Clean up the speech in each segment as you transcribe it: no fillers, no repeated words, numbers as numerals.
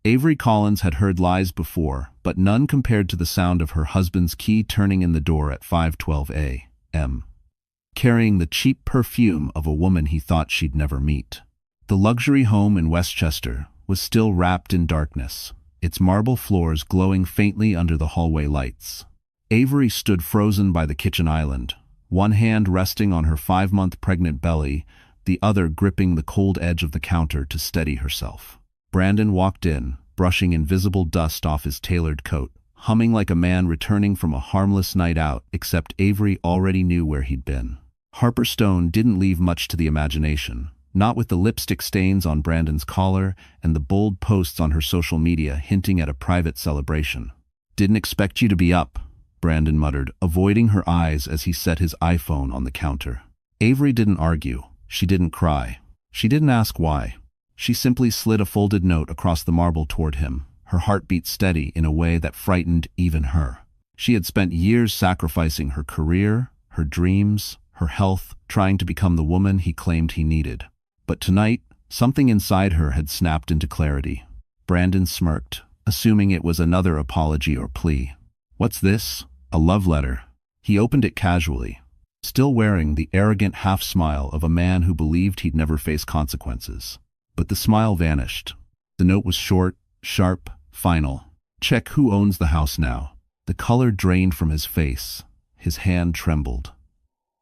Avery Collins had heard lies before, but none compared to the sound of her husband's key turning in the door at 5:12 a.m., carrying the cheap perfume of a woman he thought she'd never meet. The luxury home in Westchester was still wrapped in darkness, its marble floors glowing faintly under the hallway lights. Avery stood frozen by the kitchen island, one hand resting on her 5-month pregnant belly, the other gripping the cold edge of the counter to steady herself. Brandon walked in, brushing invisible dust off his tailored coat, humming like a man returning from a harmless night out, except Avery already knew where he'd been. Harper Stone didn't leave much to the imagination, not with the lipstick stains on Brandon's collar and the bold posts on her social media hinting at a private celebration. "Didn't expect you to be up," Brandon muttered, avoiding her eyes as he set his iPhone on the counter. Avery didn't argue. She didn't cry. She didn't ask why. She simply slid a folded note across the marble toward him, her heartbeat steady in a way that frightened even her. She had spent years sacrificing her career, her dreams, her health, trying to become the woman he claimed he needed. But tonight, something inside her had snapped into clarity. Brandon smirked, assuming it was another apology or plea. "What's this? A love letter?" He opened it casually, still wearing the arrogant half-smile of a man who believed he'd never face consequences. But the smile vanished. The note was short, sharp, final. "Check who owns the house now." The color drained from his face. His hand trembled.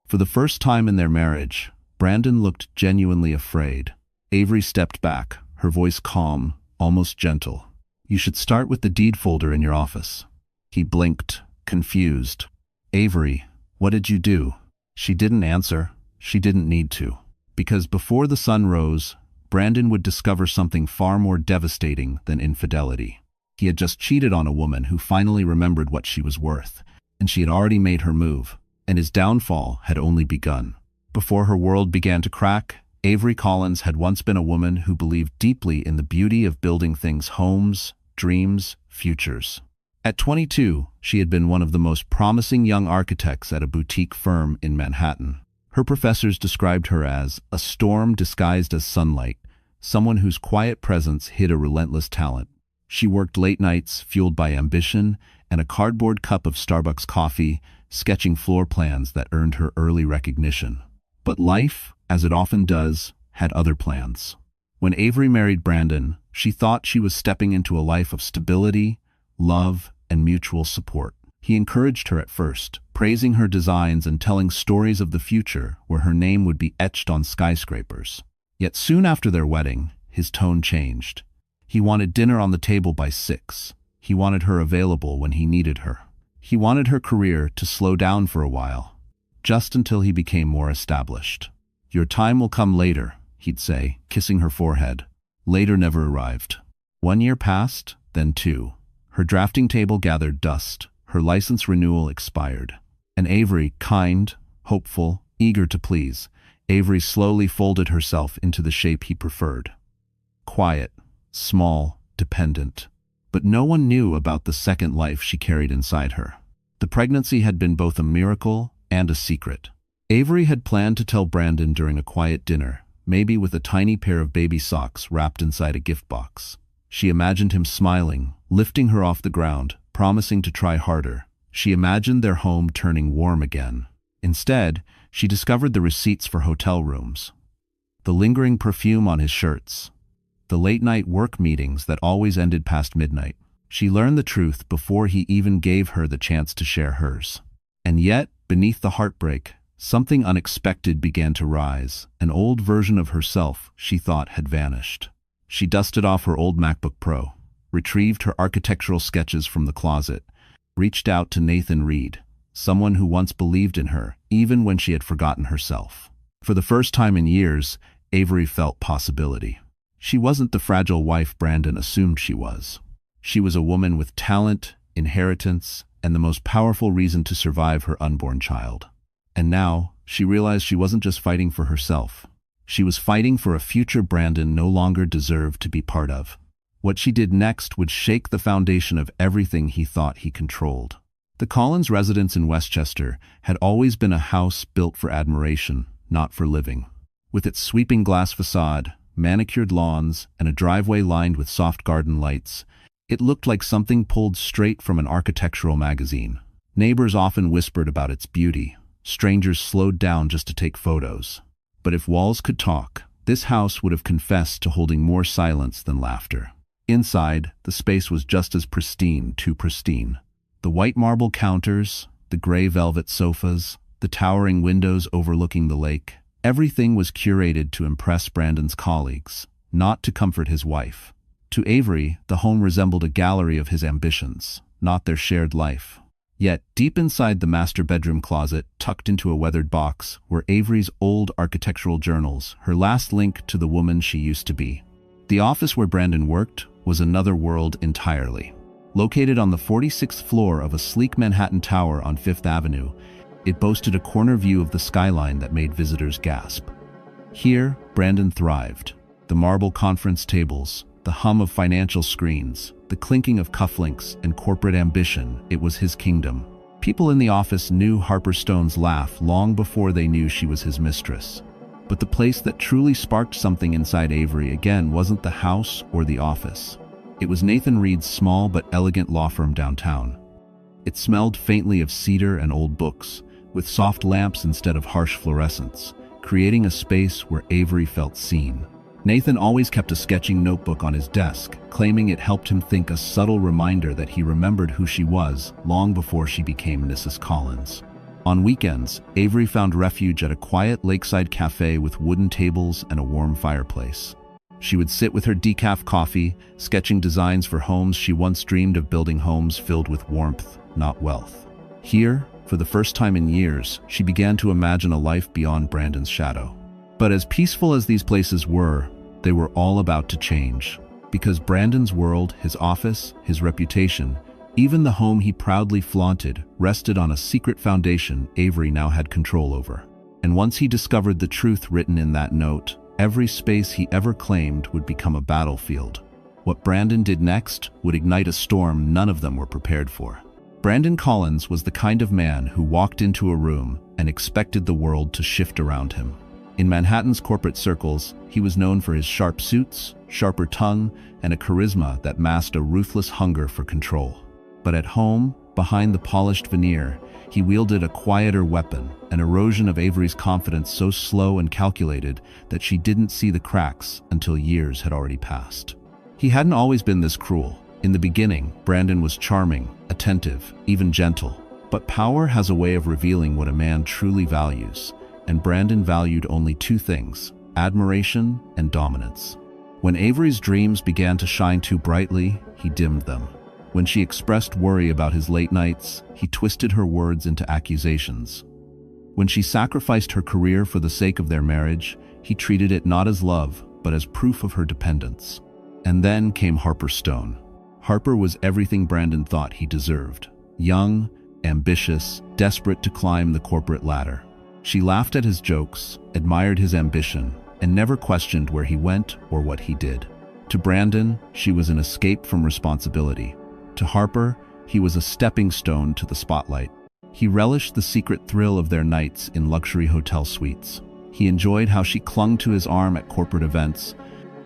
For the first time in their marriage, Brandon looked genuinely afraid. Avery stepped back, her voice calm, almost gentle. "You should start with the deed folder in your office." He blinked, confused. "Avery, what did you do?" She didn't answer. She didn't need to. Because before the sun rose, Brandon would discover something far more devastating than infidelity. He had just cheated on a woman who finally remembered what she was worth, and she had already made her move, and his downfall had only begun. Before her world began to crack, Avery Collins had once been a woman who believed deeply in the beauty of building things: homes, dreams, futures. At 22, she had been one of the most promising young architects at a boutique firm in Manhattan. Her professors described her as a storm disguised as sunlight, someone whose quiet presence hid a relentless talent. She worked late nights, fueled by ambition and a cardboard cup of Starbucks coffee, sketching floor plans that earned her early recognition. But life, as it often does, had other plans. When Avery married Brandon, she thought she was stepping into a life of stability, love, and mutual support. He encouraged her at first, praising her designs and telling stories of the future where her name would be etched on skyscrapers. Yet soon after their wedding, his tone changed. He wanted dinner on the table by 6. He wanted her available when he needed her. He wanted her career to slow down for a while, just until he became more established. "Your time will come later," he'd say, kissing her forehead. Later never arrived. 1 year passed, then 2. Her drafting table gathered dust. Her license renewal expired. And Avery, kind, hopeful, eager to please, Avery slowly folded herself into the shape he preferred. Quiet, small, dependent. But no one knew about the second life she carried inside her. The pregnancy had been both a miracle and a secret. Avery had planned to tell Brandon during a quiet dinner, maybe with a tiny pair of baby socks wrapped inside a gift box. She imagined him smiling, lifting her off the ground, promising to try harder. She imagined their home turning warm again. Instead, she discovered the receipts for hotel rooms, the lingering perfume on his shirts, the late-night work meetings that always ended past midnight. She learned the truth before he even gave her the chance to share hers. And yet, beneath the heartbreak, something unexpected began to rise. An old version of herself she thought had vanished. She dusted off her old MacBook Pro, retrieved her architectural sketches from the closet, reached out to Nathan Reed, someone who once believed in her, even when she had forgotten herself. For the first time in years, Avery felt possibility. She wasn't the fragile wife Brandon assumed she was. She was a woman with talent, inheritance, and the most powerful reason to survive her unborn child. And now, she realized she wasn't just fighting for herself. She was fighting for a future Brandon no longer deserved to be part of. What she did next would shake the foundation of everything he thought he controlled. The Collins residence in Westchester had always been a house built for admiration, not for living. With its sweeping glass facade, manicured lawns, and a driveway lined with soft garden lights. It looked like something pulled straight from an architectural magazine. Neighbors often whispered about its beauty. Strangers slowed down just to take photos. But if walls could talk, this house would have confessed to holding more silence than laughter. Inside, the space was just as pristine, too pristine. The white marble counters, the gray velvet sofas, the towering windows overlooking the lake. Everything was curated to impress Brandon's colleagues, not to comfort his wife. To Avery, the home resembled a gallery of his ambitions, not their shared life. Yet, deep inside the master bedroom closet, tucked into a weathered box, were Avery's old architectural journals, her last link to the woman she used to be. The office where Brandon worked was another world entirely. Located on the 46th floor of a sleek Manhattan tower on Fifth Avenue, it boasted a corner view of the skyline that made visitors gasp. Here, Brandon thrived. The marble conference tables, the hum of financial screens, the clinking of cufflinks and corporate ambition, it was his kingdom. People in the office knew Harper Stone's laugh long before they knew she was his mistress. But the place that truly sparked something inside Avery again wasn't the house or the office. It was Nathan Reed's small but elegant law firm downtown. It smelled faintly of cedar and old books, with soft lamps instead of harsh fluorescents, creating a space where Avery felt seen. Nathan always kept a sketching notebook on his desk, claiming it helped him think, a subtle reminder that he remembered who she was long before she became Mrs. Collins. On weekends, Avery found refuge at a quiet lakeside cafe with wooden tables and a warm fireplace. She would sit with her decaf coffee, sketching designs for homes she once dreamed of building, homes filled with warmth, not wealth. Here, for the first time in years, she began to imagine a life beyond Brandon's shadow. But as peaceful as these places were, they were all about to change. Because Brandon's world, his office, his reputation, even the home he proudly flaunted, rested on a secret foundation Avery now had control over. And once he discovered the truth written in that note, every space he ever claimed would become a battlefield. What Brandon did next would ignite a storm none of them were prepared for. Brandon Collins was the kind of man who walked into a room and expected the world to shift around him. In Manhattan's corporate circles, he was known for his sharp suits, sharper tongue, and a charisma that masked a ruthless hunger for control. But at home, behind the polished veneer, he wielded a quieter weapon, an erosion of Avery's confidence so slow and calculated that she didn't see the cracks until years had already passed. He hadn't always been this cruel. In the beginning, Brandon was charming, attentive, even gentle. But power has a way of revealing what a man truly values, and Brandon valued only two things: admiration and dominance. When Avery's dreams began to shine too brightly, he dimmed them. When she expressed worry about his late nights, he twisted her words into accusations. When she sacrificed her career for the sake of their marriage, he treated it not as love, but as proof of her dependence. And then came Harper Stone. Harper was everything Brandon thought he deserved. Young, ambitious, desperate to climb the corporate ladder. She laughed at his jokes, admired his ambition, and never questioned where he went or what he did. To Brandon, she was an escape from responsibility. To Harper, he was a stepping stone to the spotlight. He relished the secret thrill of their nights in luxury hotel suites. He enjoyed how she clung to his arm at corporate events,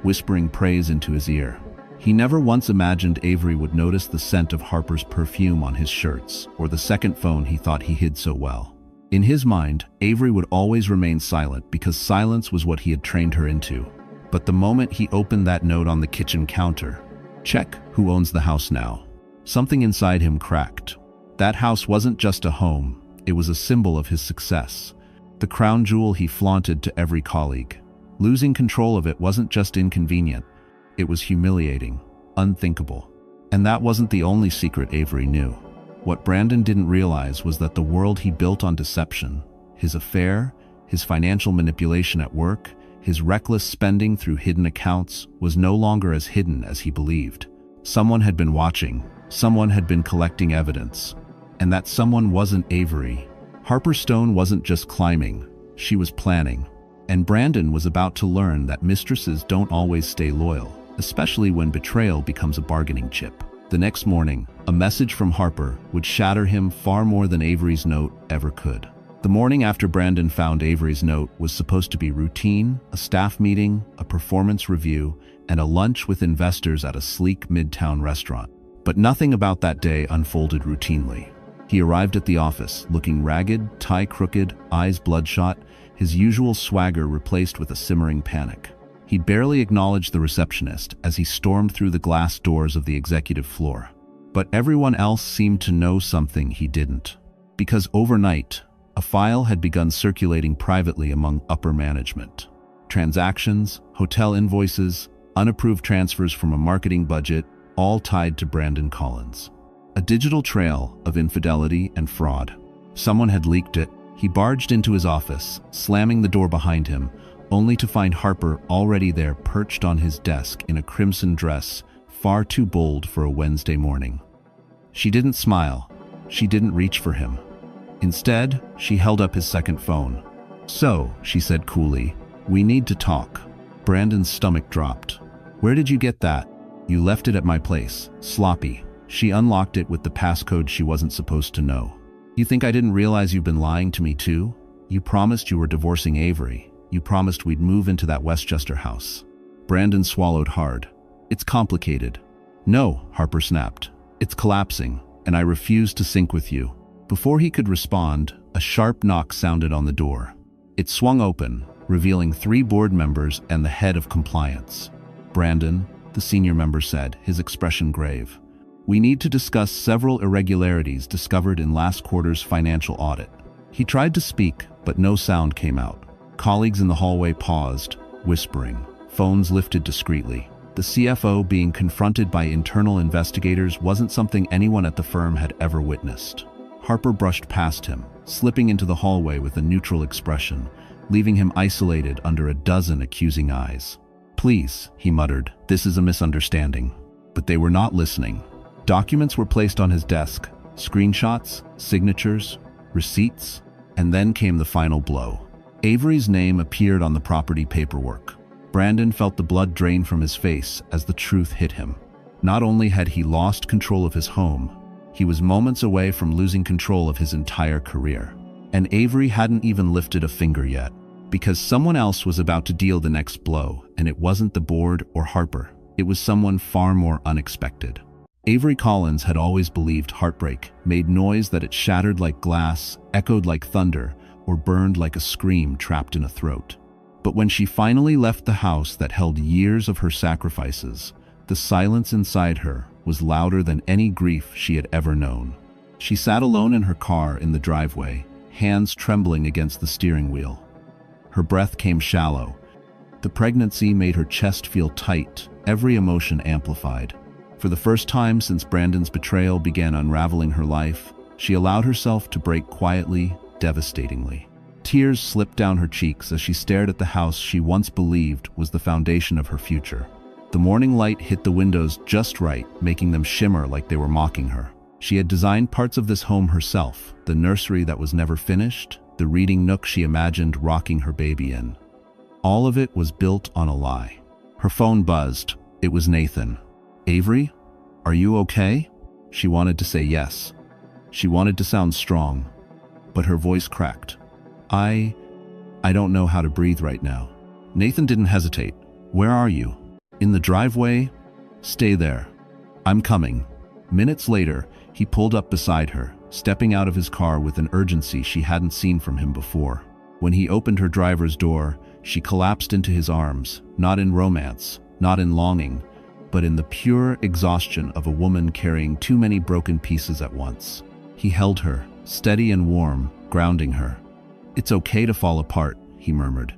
whispering praise into his ear. He never once imagined Avery would notice the scent of Harper's perfume on his shirts, or the second phone he thought he hid so well. In his mind, Avery would always remain silent because silence was what he had trained her into. But the moment he opened that note on the kitchen counter, "Check, who owns the house now?" Something inside him cracked. That house wasn't just a home, it was a symbol of his success. The crown jewel he flaunted to every colleague. Losing control of it wasn't just inconvenient, it was humiliating, unthinkable. And that wasn't the only secret Avery knew. What Brandon didn't realize was that the world he built on deception, his affair, his financial manipulation at work, his reckless spending through hidden accounts, was no longer as hidden as he believed. Someone had been watching. Someone had been collecting evidence, and that someone wasn't Avery. Harper Stone wasn't just climbing, she was planning. And Brandon was about to learn that mistresses don't always stay loyal, especially when betrayal becomes a bargaining chip. The next morning, a message from Harper would shatter him far more than Avery's note ever could. The morning after Brandon found Avery's note was supposed to be routine, a staff meeting, a performance review, and a lunch with investors at a sleek midtown restaurant. But nothing about that day unfolded routinely. He arrived at the office, looking ragged, tie crooked, eyes bloodshot, his usual swagger replaced with a simmering panic. He barely acknowledged the receptionist as he stormed through the glass doors of the executive floor. But everyone else seemed to know something he didn't. Because overnight, a file had begun circulating privately among upper management. Transactions, hotel invoices, unapproved transfers from a marketing budget, all tied to Brandon Collins. A digital trail of infidelity and fraud. Someone had leaked it. He barged into his office, slamming the door behind him, only to find Harper already there perched on his desk in a crimson dress, far too bold for a Wednesday morning. She didn't smile. She didn't reach for him. Instead, she held up his second phone. "So," she said coolly, "we need to talk." Brandon's stomach dropped. "Where did you get that?" "You left it at my place. Sloppy." She unlocked it with the passcode she wasn't supposed to know. "You think I didn't realize you've been lying to me too? You promised you were divorcing Avery. You promised we'd move into that Westchester house." Brandon swallowed hard. "It's complicated." "No," Harper snapped. "It's collapsing, and I refuse to sync with you." Before he could respond, a sharp knock sounded on the door. It swung open, revealing 3 board members and the head of compliance. "Brandon," the senior member said, his expression grave. "We need to discuss several irregularities discovered in last quarter's financial audit." He tried to speak, but no sound came out. Colleagues in the hallway paused, whispering. Phones lifted discreetly. The CFO being confronted by internal investigators wasn't something anyone at the firm had ever witnessed. Harper brushed past him, slipping into the hallway with a neutral expression, leaving him isolated under a dozen accusing eyes. "Please," he muttered, "this is a misunderstanding." But they were not listening. Documents were placed on his desk, screenshots, signatures, receipts, and then came the final blow. Avery's name appeared on the property paperwork. Brandon felt the blood drain from his face as the truth hit him. Not only had he lost control of his home, he was moments away from losing control of his entire career. And Avery hadn't even lifted a finger yet, because someone else was about to deal the next blow, and it wasn't the board or Harper. It was someone far more unexpected. Avery Collins had always believed heartbreak made noise that it shattered like glass, echoed like thunder, or burned like a scream trapped in a throat. But when she finally left the house that held years of her sacrifices, the silence inside her was louder than any grief she had ever known. She sat alone in her car in the driveway, hands trembling against the steering wheel. Her breath came shallow. The pregnancy made her chest feel tight, every emotion amplified. For the first time since Brandon's betrayal began unraveling her life, she allowed herself to break quietly, devastatingly. Tears slipped down her cheeks as she stared at the house she once believed was the foundation of her future. The morning light hit the windows just right, making them shimmer like they were mocking her. She had designed parts of this home herself, the nursery that was never finished, the reading nook she imagined rocking her baby in. All of it was built on a lie. Her phone buzzed. It was Nathan. "Avery, are you okay?" She wanted to say yes. She wanted to sound strong, but her voice cracked. I don't know how to breathe right now." Nathan didn't hesitate. "Where are you?" "In the driveway." "Stay there. I'm coming." Minutes later, he pulled up beside her, stepping out of his car with an urgency she hadn't seen from him before. When he opened her driver's door, she collapsed into his arms, not in romance, not in longing, but in the pure exhaustion of a woman carrying too many broken pieces at once. He held her, steady and warm, grounding her. "It's okay to fall apart," he murmured.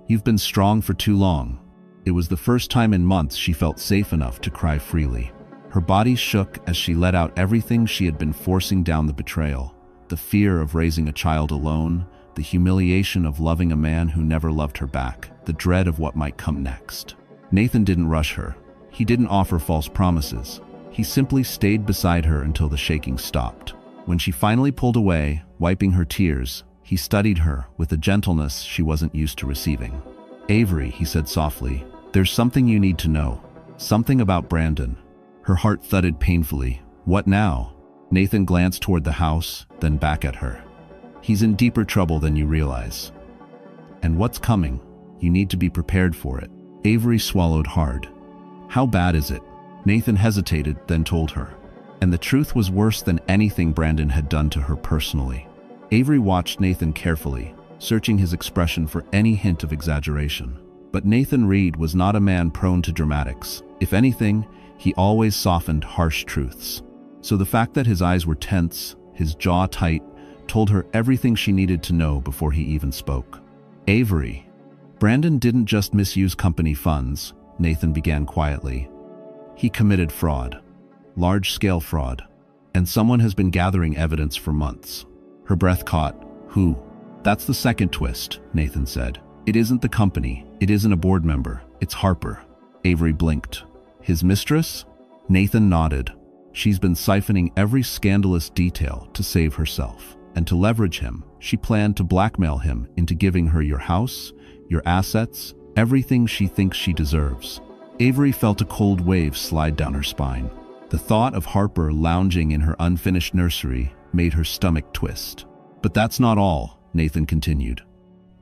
"You've been strong for too long." It was the first time in months she felt safe enough to cry freely. Her body shook as she let out everything she had been forcing down: the betrayal, the fear of raising a child alone, the humiliation of loving a man who never loved her back, the dread of what might come next. Nathan didn't rush her. He didn't offer false promises. He simply stayed beside her until the shaking stopped. When she finally pulled away, wiping her tears, he studied her with a gentleness she wasn't used to receiving. "Avery," he said softly, "there's something you need to know. Something about Brandon." Her heart thudded painfully. "What now?" Nathan glanced toward the house, then back at her. He's in deeper trouble than you realize. And what's coming? You need to be prepared for it." Avery swallowed hard. "How bad is it?" Nathan hesitated, then told her. And the truth was worse than anything Brandon had done to her personally. Avery watched Nathan carefully, searching his expression for any hint of exaggeration. But Nathan Reed was not a man prone to dramatics. If anything, he always softened harsh truths. So the fact that his eyes were tense, his jaw tight, told her everything she needed to know before he even spoke. "Avery, Brandon didn't just misuse company funds," Nathan began quietly. "He committed fraud. Large-scale fraud. And someone has been gathering evidence for months." Her breath caught. "Who?" "That's the second twist," Nathan said. "It isn't the company. It isn't a board member. It's Harper." Avery blinked. "His mistress?" Nathan nodded. "She's been siphoning every scandalous detail to save herself. And to leverage him, she planned to blackmail him into giving her your house, your assets, everything she thinks she deserves." Avery felt a cold wave slide down her spine. The thought of Harper lounging in her unfinished nursery made her stomach twist. "But that's not all," Nathan continued.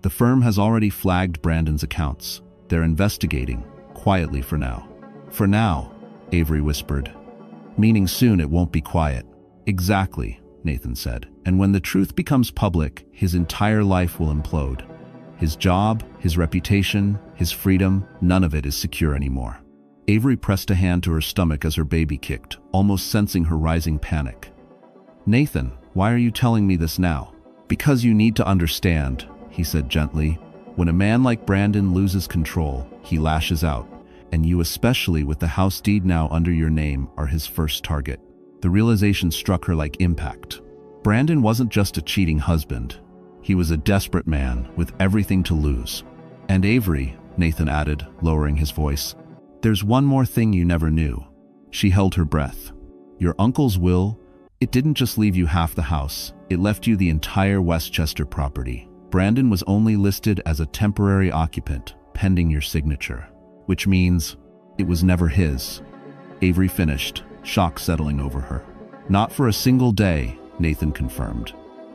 "The firm has already flagged Brandon's accounts. They're investigating, quietly for now." "For now," Avery whispered. "Meaning soon it won't be quiet." "Exactly," Nathan said. "And when the truth becomes public, his entire life will implode. His job, his reputation, his freedom, none of it is secure anymore." Avery pressed a hand to her stomach as her baby kicked, almost sensing her rising panic. "Nathan, why are you telling me this now?" "Because you need to understand," he said gently. "When a man like Brandon loses control, he lashes out. And you, especially with the house deed now under your name, are his first target." The realization struck her like impact. Brandon wasn't just a cheating husband. He was a desperate man with everything to lose. "And Avery," Nathan added, lowering his voice, "there's one more thing you never knew." She held her breath. "Your uncle's will, it didn't just leave you half the house, it left you the entire Westchester property. Brandon was only listed as a temporary occupant, pending your signature. Which means it was never his." Avery finished, shock settling over her. "Not for a single day," Nathan confirmed.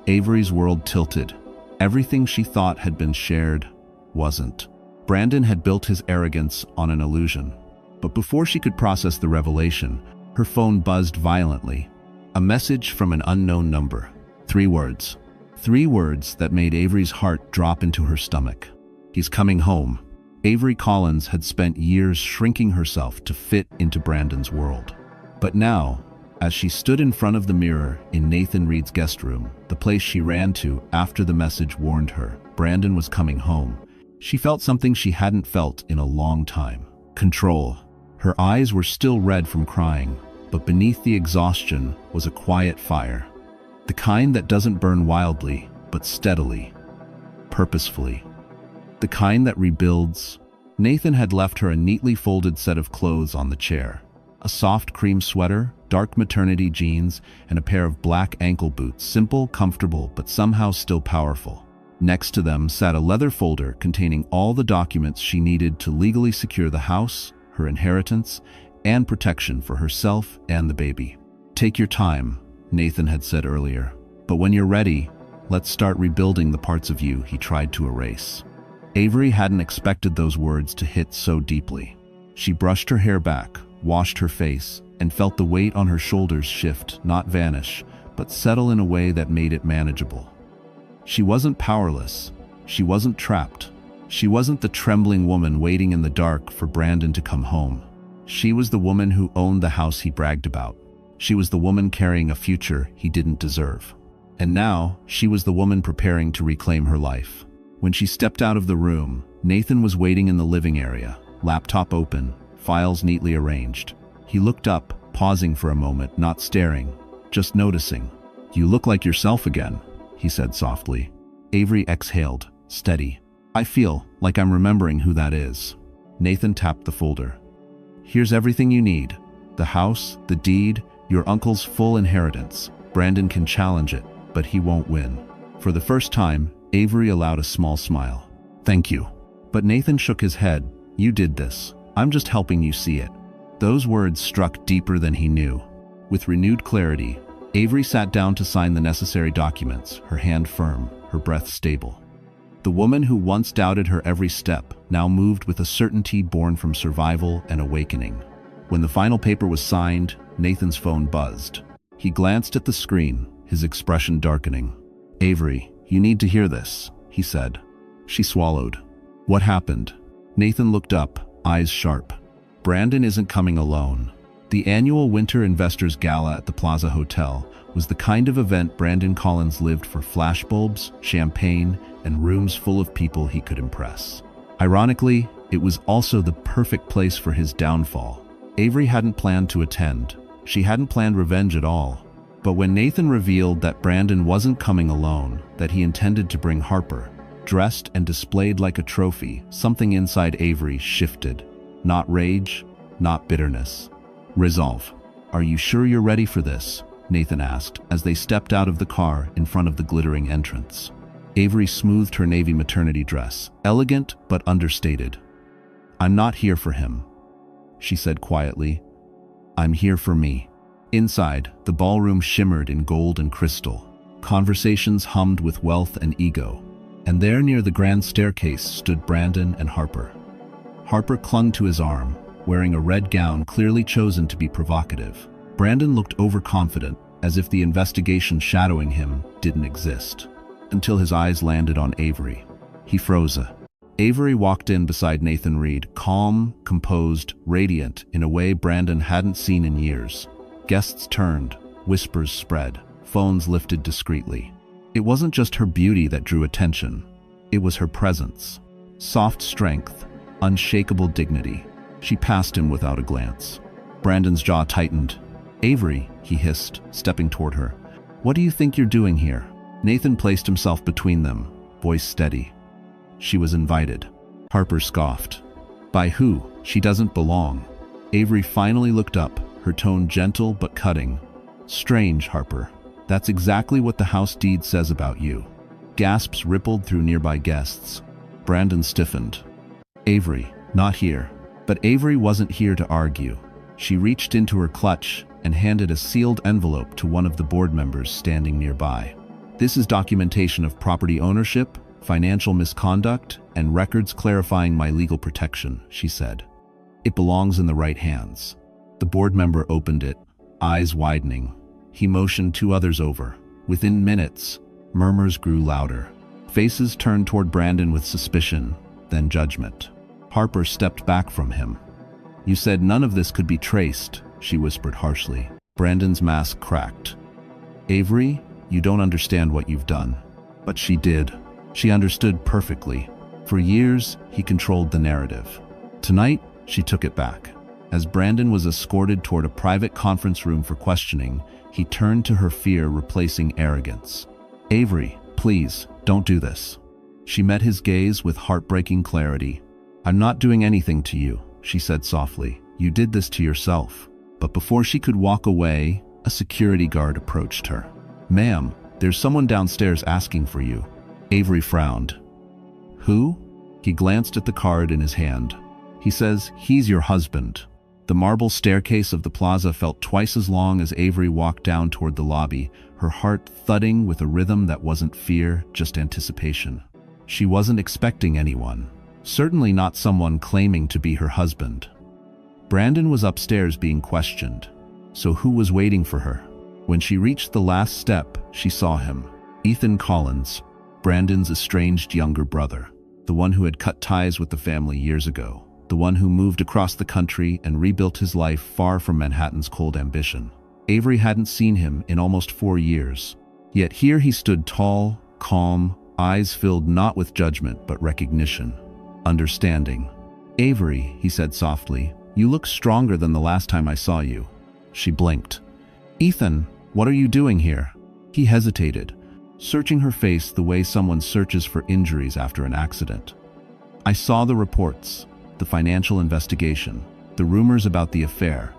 Avery's world tilted. Everything she thought had been shared wasn't. Brandon had built his arrogance on an illusion. But before she could process the revelation, her phone buzzed violently. A message from an unknown number. 3 words. 3 words that made Avery's heart drop into her stomach. "He's coming home." Avery Collins had spent years shrinking herself to fit into Brandon's world. But now, as she stood in front of the mirror in Nathan Reed's guest room, the place she ran to after the message warned her Brandon was coming home, she felt something she hadn't felt in a long time. Control. Her eyes were still red from crying, but beneath the exhaustion was a quiet fire. The kind that doesn't burn wildly, but steadily, purposefully. The kind that rebuilds. Nathan had left her a neatly folded set of clothes on the chair. A soft cream sweater, dark maternity jeans, and a pair of black ankle boots, simple, comfortable, but somehow still powerful. Next to them sat a leather folder containing all the documents she needed to legally secure the house, her inheritance, and protection for herself and the baby. "Take your time," Nathan had said earlier. "But when you're ready, let's start rebuilding the parts of you he tried to erase." Avery hadn't expected those words to hit so deeply. She brushed her hair back, washed her face, and felt the weight on her shoulders shift, not vanish, but settle in a way that made it manageable. She wasn't powerless. She wasn't trapped. She wasn't the trembling woman waiting in the dark for Brandon to come home. She was the woman who owned the house he bragged about. She was the woman carrying a future he didn't deserve. And now, she was the woman preparing to reclaim her life. When she stepped out of the room, Nathan was waiting in the living area, laptop open, files neatly arranged. He looked up, pausing for a moment, not staring, just noticing. "You look like yourself again," he said softly. Avery exhaled, steady. "I feel like I'm remembering who that is." Nathan tapped the folder. "Here's everything you need. The house, the deed, your uncle's full inheritance. Brandon can challenge it, but he won't win." For the first time, Avery allowed a small smile. "Thank you." But Nathan shook his head. "You did this. I'm just helping you see it." Those words struck deeper than he knew. With renewed clarity, Avery sat down to sign the necessary documents, her hand firm, her breath stable. The woman who once doubted her every step now moved with a certainty born from survival and awakening. When the final paper was signed, Nathan's phone buzzed. He glanced at the screen, his expression darkening. "Avery, you need to hear this," he said. She swallowed. "What happened?" Nathan looked up, eyes sharp. "Brandon isn't coming alone." The annual Winter Investors Gala at the Plaza Hotel was the kind of event Brandon Collins lived for: flashbulbs, champagne, and rooms full of people he could impress. Ironically, it was also the perfect place for his downfall. Avery hadn't planned to attend. She hadn't planned revenge at all. But when Nathan revealed that Brandon wasn't coming alone, that he intended to bring Harper, dressed and displayed like a trophy, something inside Avery shifted. Not rage, not bitterness. Resolve. "Are you sure you're ready for this?" Nathan asked, as they stepped out of the car in front of the glittering entrance. Avery smoothed her navy maternity dress, elegant but understated. "I'm not here for him," she said quietly. "I'm here for me." Inside, the ballroom shimmered in gold and crystal. Conversations hummed with wealth and ego. And there near the grand staircase stood Brandon and Harper. Harper clung to his arm, wearing a red gown clearly chosen to be provocative. Brandon looked overconfident, as if the investigation shadowing him didn't exist. Until his eyes landed on Avery. He froze. Avery walked in beside Nathan Reed, calm, composed, radiant, in a way Brandon hadn't seen in years. Guests turned, whispers spread, phones lifted discreetly. It wasn't just her beauty that drew attention. It was her presence. Soft strength, unshakable dignity. She passed him without a glance. Brandon's jaw tightened. "Avery," he hissed, stepping toward her. "What do you think you're doing here?" Nathan placed himself between them, voice steady. "She was invited." Harper scoffed. "By who? She doesn't belong." Avery finally looked up, her tone gentle but cutting. "Strange, Harper. That's exactly what the house deed says about you." Gasps rippled through nearby guests. Brandon stiffened. "Avery, not here." But Avery wasn't here to argue. She reached into her clutch and handed a sealed envelope to one of the board members standing nearby. "This is documentation of property ownership, financial misconduct, and records clarifying my legal protection," she said. "It belongs in the right hands." The board member opened it, eyes widening. He motioned two others over. Within minutes, murmurs grew louder. Faces turned toward Brandon with suspicion, then judgment. Harper stepped back from him. "You said none of this could be traced," she whispered harshly. Brandon's mask cracked. "Avery, you don't understand what you've done." But she did. She understood perfectly. For years, he controlled the narrative. Tonight, she took it back. As Brandon was escorted toward a private conference room for questioning, he turned to her, fear replacing arrogance. "Avery, please, don't do this." She met his gaze with heartbreaking clarity. "I'm not doing anything to you," she said softly. "You did this to yourself." But before she could walk away, a security guard approached her. "Ma'am, there's someone downstairs asking for you." Avery frowned. "Who?" He glanced at the card in his hand. "He says he's your husband." The marble staircase of the plaza felt twice as long as Avery walked down toward the lobby, her heart thudding with a rhythm that wasn't fear, just anticipation. She wasn't expecting anyone. Certainly not someone claiming to be her husband. Brandon was upstairs being questioned. So who was waiting for her? When she reached the last step, she saw him. Ethan Collins, Brandon's estranged younger brother. The one who had cut ties with the family years ago. The one who moved across the country and rebuilt his life far from Manhattan's cold ambition. Avery hadn't seen him in almost 4 years. Yet here he stood tall, calm, eyes filled not with judgment but recognition. Understanding. "Avery," he said softly, "you look stronger than the last time I saw you." She blinked. "Ethan, what are you doing here?" He hesitated, searching her face the way someone searches for injuries after an accident. "I saw the reports, the financial investigation, the rumors about the affair."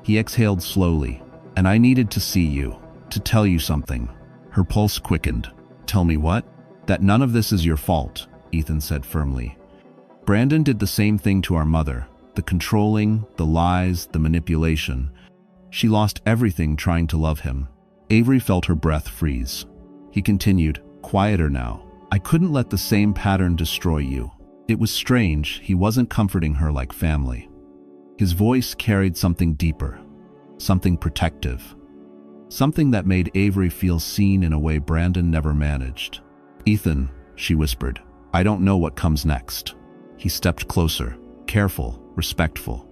He exhaled slowly. "And I needed to see you, to tell you something." Her pulse quickened. "Tell me what?" "That none of this is your fault," Ethan said firmly. "Brandon did the same thing to our mother. The controlling, the lies, the manipulation. She lost everything trying to love him. Avery felt her breath freeze. He continued, quieter now. I couldn't let the same pattern destroy you. It was strange, he wasn't comforting her like family. His voice carried something deeper, something protective, something that made Avery feel seen in a way Brandon never managed. Ethan, she whispered, I don't know what comes next. He stepped closer, careful, respectful.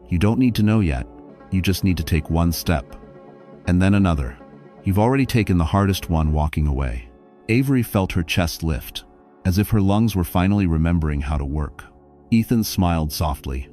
You don't need to know yet. You just need to take one step. And then another. You've already taken the hardest one walking away. Avery felt her chest lift, as if her lungs were finally remembering how to work. Ethan smiled softly.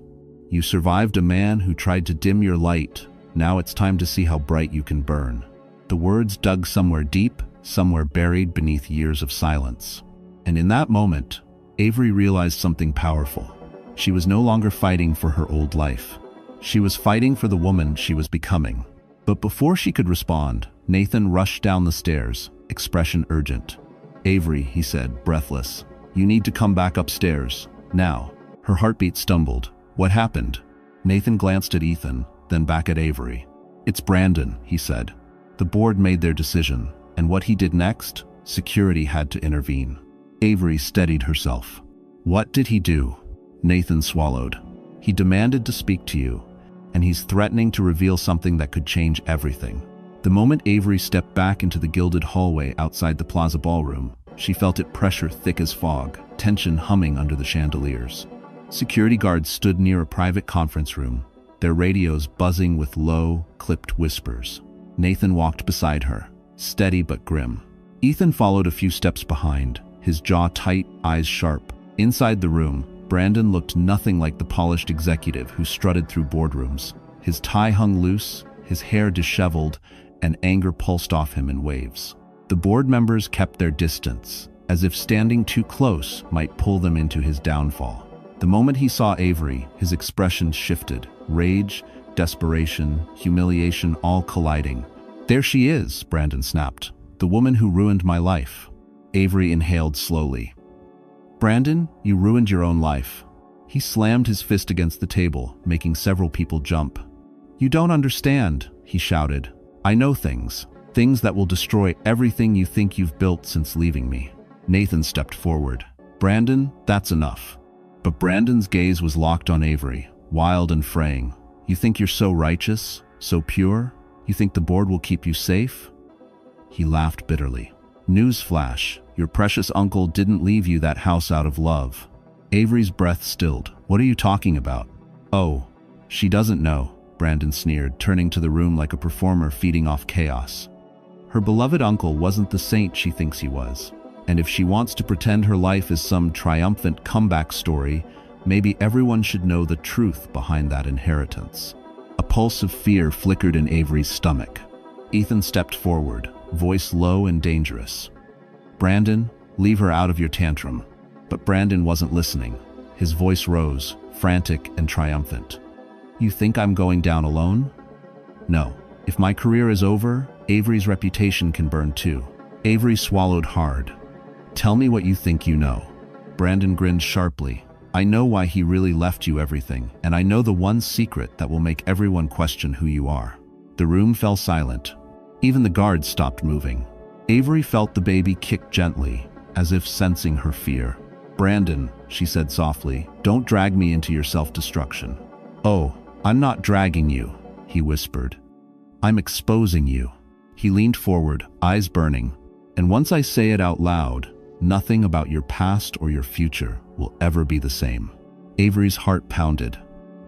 You survived a man who tried to dim your light. Now it's time to see how bright you can burn. The words dug somewhere deep, somewhere buried beneath years of silence. And in that moment, Avery realized something powerful. She was no longer fighting for her old life. She was fighting for the woman she was becoming. But before she could respond, Nathan rushed down the stairs, expression urgent. Avery, he said, breathless, you need to come back upstairs, now. Her heartbeat stumbled. What happened? Nathan glanced at Ethan, then back at Avery. It's Brandon, he said. The board made their decision, and what he did next, security had to intervene. Avery steadied herself. What did he do? Nathan swallowed. He demanded to speak to you, and he's threatening to reveal something that could change everything. The moment Avery stepped back into the gilded hallway outside the Plaza Ballroom, she felt it pressure thick as fog, tension humming under the chandeliers. Security guards stood near a private conference room, their radios buzzing with low, clipped whispers. Nathan walked beside her, steady but grim. Ethan followed a few steps behind, his jaw tight, eyes sharp. Inside the room, Brandon looked nothing like the polished executive who strutted through boardrooms. His tie hung loose, his hair disheveled, and anger pulsed off him in waves. The board members kept their distance, as if standing too close might pull them into his downfall. The moment he saw Avery, his expression shifted. Rage, desperation, humiliation all colliding. There she is, Brandon snapped. The woman who ruined my life. Avery inhaled slowly. Brandon, you ruined your own life. He slammed his fist against the table, making several people jump. You don't understand, he shouted. I know things that will destroy everything you think you've built since leaving me. Nathan stepped forward. Brandon, that's enough. But Brandon's gaze was locked on Avery, wild and fraying. You think you're so righteous, so pure? You think the board will keep you safe? He laughed bitterly. Newsflash, your precious uncle didn't leave you that house out of love. Avery's breath stilled. What are you talking about? Oh, she doesn't know, Brandon sneered, turning to the room like a performer feeding off chaos. Her beloved uncle wasn't the saint she thinks he was. And if she wants to pretend her life is some triumphant comeback story, maybe everyone should know the truth behind that inheritance. A pulse of fear flickered in Avery's stomach. Ethan stepped forward, voice low and dangerous. Brandon, leave her out of your tantrum. But Brandon wasn't listening. His voice rose, frantic and triumphant. You think I'm going down alone? No. If my career is over, Avery's reputation can burn too. Avery swallowed hard. Tell me what you think you know. Brandon grinned sharply. I know why he really left you everything, and I know the one secret that will make everyone question who you are. The room fell silent. Even the guards stopped moving. Avery felt the baby kick gently, as if sensing her fear. Brandon, she said softly, don't drag me into your self-destruction. Oh, I'm not dragging you, he whispered. I'm exposing you. He leaned forward, eyes burning. And once I say it out loud, nothing about your past or your future will ever be the same. Avery's heart pounded.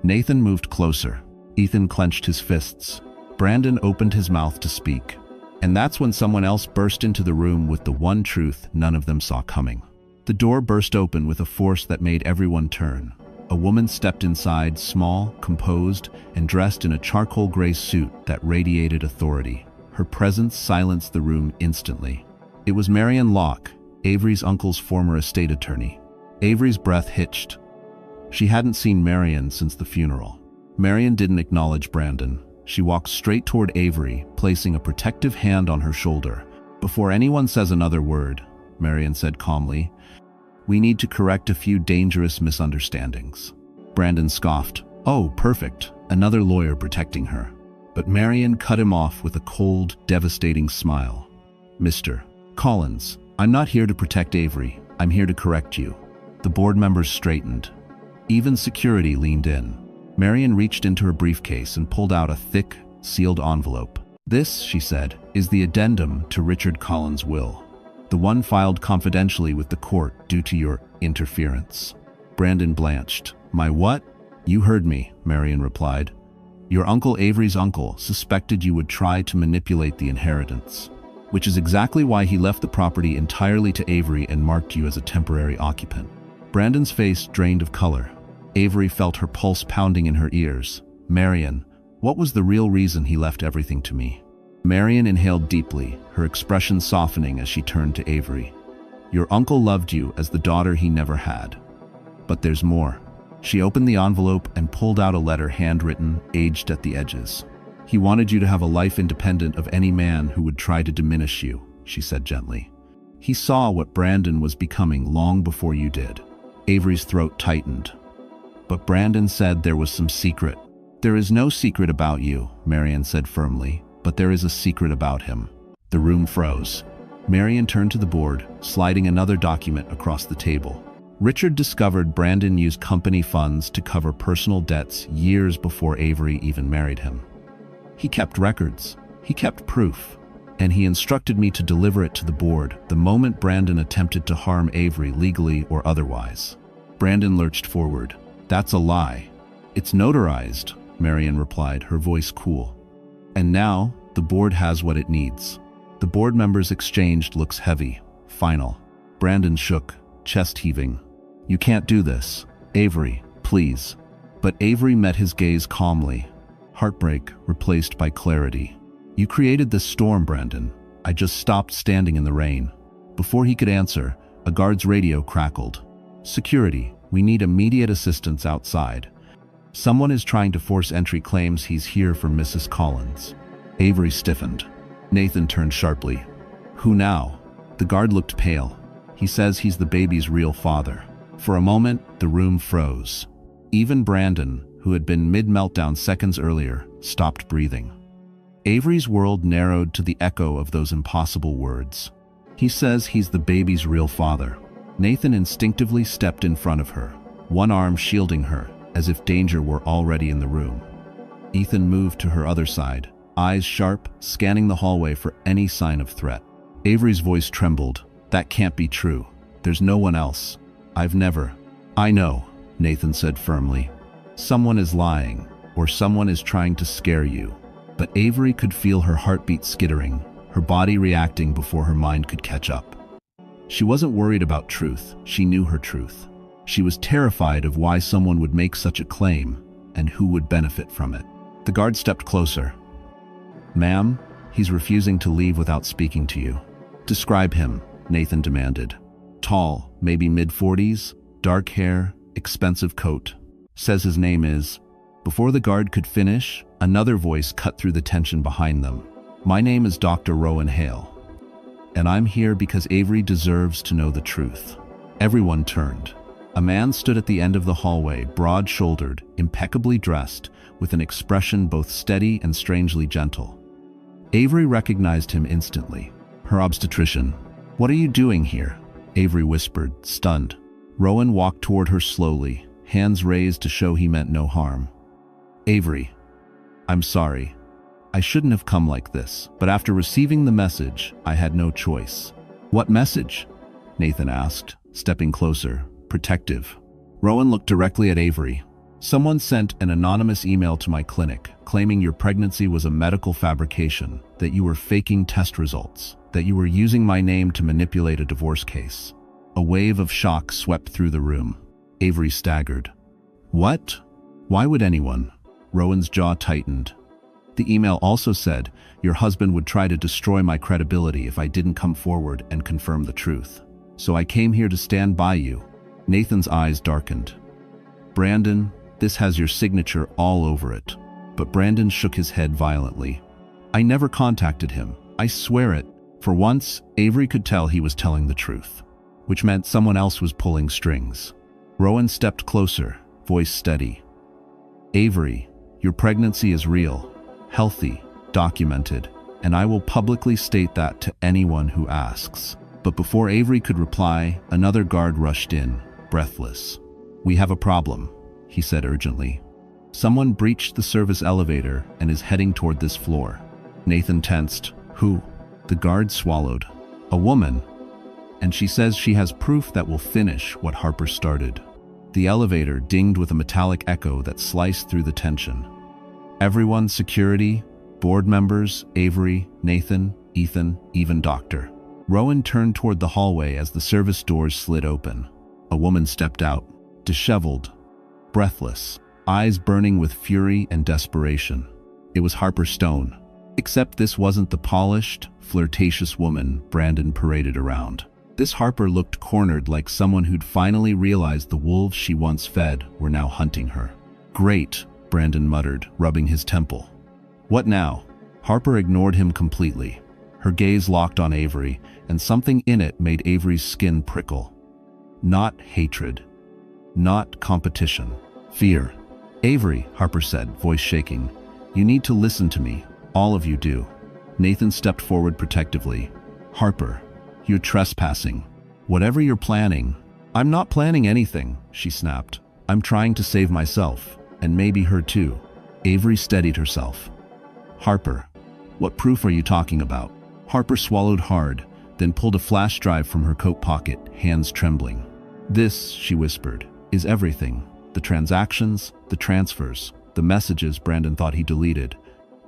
Nathan moved closer. Ethan clenched his fists. Brandon opened his mouth to speak. And that's when someone else burst into the room with the one truth none of them saw coming. The door burst open with a force that made everyone turn. A woman stepped inside, small, composed, and dressed in a charcoal gray suit that radiated authority. Her presence silenced the room instantly. It was Marian Locke, Avery's uncle's former estate attorney. Avery's breath hitched. She hadn't seen Marian since the funeral. Marian didn't acknowledge Brandon. She walked straight toward Avery, placing a protective hand on her shoulder. Before anyone says another word, Marian said calmly, we need to correct a few dangerous misunderstandings. Brandon scoffed. Oh, perfect. Another lawyer protecting her. But Marion cut him off with a cold, devastating smile. "Mr. Collins, I'm not here to protect Avery. I'm here to correct you." The board members straightened. Even security leaned in. Marion reached into her briefcase and pulled out a thick, sealed envelope. "This," she said, "is the addendum to Richard Collins' will. The one filed confidentially with the court due to your interference." Brandon blanched. "My what?" "You heard me," Marion replied. "Your uncle Avery's uncle suspected you would try to manipulate the inheritance, which is exactly why he left the property entirely to Avery and marked you as a temporary occupant." Brandon's face drained of color. Avery felt her pulse pounding in her ears. "Marion, what was the real reason he left everything to me?" Marion inhaled deeply, her expression softening as she turned to Avery. "Your uncle loved you as the daughter he never had. But there's more." She opened the envelope and pulled out a letter handwritten, aged at the edges. "He wanted you to have a life independent of any man who would try to diminish you," she said gently. "He saw what Brandon was becoming long before you did." Avery's throat tightened. "But Brandon said there was some secret." "There is no secret about you," Marion said firmly, "but there is a secret about him." The room froze. Marion turned to the board, sliding another document across the table. Richard discovered Brandon used company funds to cover personal debts years before Avery even married him. He kept records, he kept proof, and he instructed me to deliver it to the board the moment Brandon attempted to harm Avery legally or otherwise. Brandon lurched forward. "That's a lie." "It's notarized," Marion replied, her voice cool. "And now, the board has what it needs." The board members exchanged looks heavy, final. Brandon shook, chest heaving. "You can't do this. Avery, please." But Avery met his gaze calmly. Heartbreak replaced by clarity. "You created this storm, Brandon. I just stopped standing in the rain." Before he could answer, a guard's radio crackled. "Security, we need immediate assistance outside. Someone is trying to force entry, claims he's here for Mrs. Collins." Avery stiffened. Nathan turned sharply. "Who now?" The guard looked pale. "He says he's the baby's real father." For a moment, the room froze. Even Brandon, who had been mid-meltdown seconds earlier, stopped breathing. Avery's world narrowed to the echo of those impossible words. "He says he's the baby's real father." Nathan instinctively stepped in front of her, one arm shielding her, as if danger were already in the room. Ethan moved to her other side, eyes sharp, scanning the hallway for any sign of threat. Avery's voice trembled. "That can't be true. There's no one else. I've never." "I know," Nathan said firmly. "Someone is lying, or someone is trying to scare you." But Avery could feel her heartbeat skittering, her body reacting before her mind could catch up. She wasn't worried about truth, she knew her truth. She was terrified of why someone would make such a claim, and who would benefit from it. The guard stepped closer. "Ma'am, he's refusing to leave without speaking to you." "Describe him," Nathan demanded. "Tall, maybe mid-40s, dark hair, expensive coat. Says his name is..." Before the guard could finish, another voice cut through the tension behind them. "My name is Dr. Rowan Hale, and I'm here because Avery deserves to know the truth." Everyone turned. A man stood at the end of the hallway, broad-shouldered, impeccably dressed, with an expression both steady and strangely gentle. Avery recognized him instantly. Her obstetrician. "What are you doing here?" Avery whispered, stunned. Rowan walked toward her slowly, hands raised to show he meant no harm. "Avery, I'm sorry. I shouldn't have come like this, but after receiving the message, I had no choice." "What message?" Nathan asked, stepping closer, protective. Rowan looked directly at Avery. "Someone sent an anonymous email to my clinic, claiming your pregnancy was a medical fabrication, that you were faking test results, that you were using my name to manipulate a divorce case." A wave of shock swept through the room. Avery staggered. "What? Why would anyone?" Rowan's jaw tightened. "The email also said your husband would try to destroy my credibility if I didn't come forward and confirm the truth. So I came here to stand by you." Nathan's eyes darkened. "Brandon, this has your signature all over it." But Brandon shook his head violently. "I never contacted him. I swear it." For once, Avery could tell he was telling the truth, which meant someone else was pulling strings. Rowan stepped closer, voice steady. "Avery, your pregnancy is real. healthy, documented, and I will publicly state that to anyone who asks. But before Avery could reply, another guard rushed in, breathless. "We have a problem," he said urgently. "Someone breached the service elevator and is heading toward this floor." Nathan tensed. "Who?" The guard swallowed. "A woman. And she says she has proof that will finish what Harper started." The elevator dinged with a metallic echo that sliced through the tension. Everyone, security, board members, Avery, Nathan, Ethan, even Dr. Rowan turned toward the hallway as the service doors slid open. A woman stepped out, disheveled, breathless, eyes burning with fury and desperation. It was Harper Stone. Except this wasn't the polished, flirtatious woman Brandon paraded around. This Harper looked cornered, like someone who'd finally realized the wolves she once fed were now hunting her. "Great," Brandon muttered, rubbing his temple. "What now?" Harper ignored him completely. Her gaze locked on Avery, and something in it made Avery's skin prickle. Not hatred. Not competition. Fear. "Avery," Harper said, voice shaking, "you need to listen to me. All of you do." Nathan stepped forward protectively. "Harper, you're trespassing. Whatever you're planning—" "I'm not planning anything," she snapped. "I'm trying to save myself, and maybe her too." Avery steadied herself. "Harper, what proof are you talking about?" Harper swallowed hard, then pulled a flash drive from her coat pocket, hands trembling. "This," she whispered, "is everything. The transactions, the transfers, the messages Brandon thought he deleted.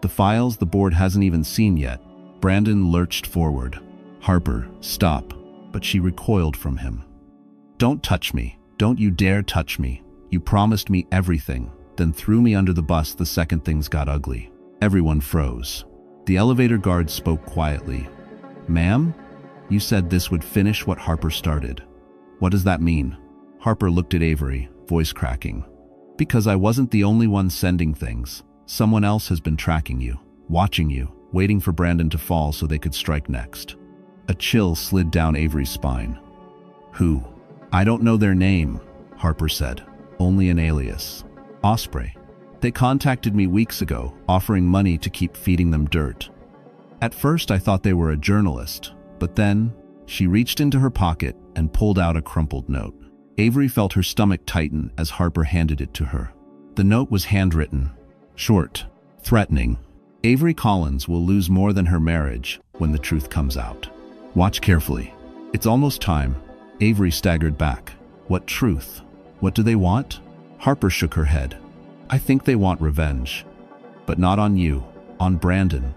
The files the board hasn't even seen yet." Brandon lurched forward. "Harper, stop." But she recoiled from him. "Don't touch me. Don't you dare touch me. You promised me everything, then threw me under the bus the second things got ugly." Everyone froze. The elevator guard spoke quietly. "Ma'am, you said this would finish what Harper started. What does that mean?" Harper looked at Avery, voice cracking. "Because I wasn't the only one sending things. Someone else has been tracking you, watching you, waiting for Brandon to fall so they could strike next." A chill slid down Avery's spine. "Who?" "I don't know their name," Harper said. "Only an alias. Osprey. They contacted me weeks ago, offering money to keep feeding them dirt. At first I thought they were a journalist, but then..." She reached into her pocket and pulled out a crumpled note. Avery felt her stomach tighten as Harper handed it to her. The note was handwritten, short, threatening. "Avery Collins will lose more than her marriage when the truth comes out. Watch carefully. It's almost time." Avery staggered back. "What truth? What do they want?" Harper shook her head. "I think they want revenge. But not on you, on Brandon.